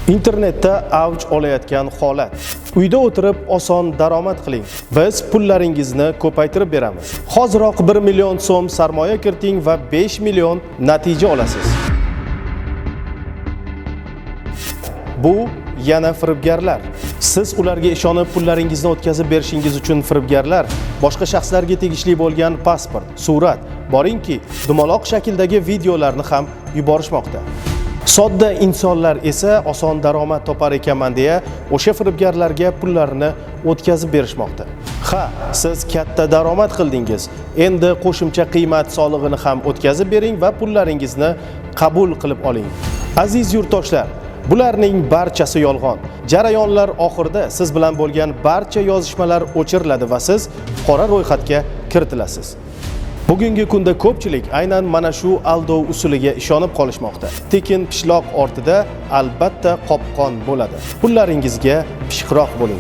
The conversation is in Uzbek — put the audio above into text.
Internetda avj olayotgan holat. Uyda o'tirib oson daromad qiling. Biz pullaringizni ko'paytirib beramiz. Hoziroq 1 million so'm sarmoya kiriting va 5 million natija olasiz. Bu yana firibgarlar. Siz ularga ishonib pullaringizni o'tkazib berishingiz uchun firibgarlar boshqa shaxslarga tegishli bo'lgan pasport, surat, boringki, dumaloq shakldagi videolarni ham yuborishmoqda. Sodda insonlar esa oson daromad topar ekanman deya o'sha firibgarlarga pullarini o'tkazib berishmoqda. Ha, siz katta daromad qildingiz. Endi qo'shimcha qiymat solig'ini ham o'tkazib bering va pullaringizni qabul qilib oling. Aziz yurtdoshlar, bularning barchasi yolg'on. Jarayonlar oxirida siz bilan bo'lgan barcha yozishmalar o'chiriladi va siz qora ro'yxatga kiritilasiz. Bugungi kunda ko'pchilik aynan mana shu aldov usuliga ishonib qolishmoqda. Tekin pishloq ortida albatta qopqon bo'ladi. Pullaringizga pishiqroq bo'ling.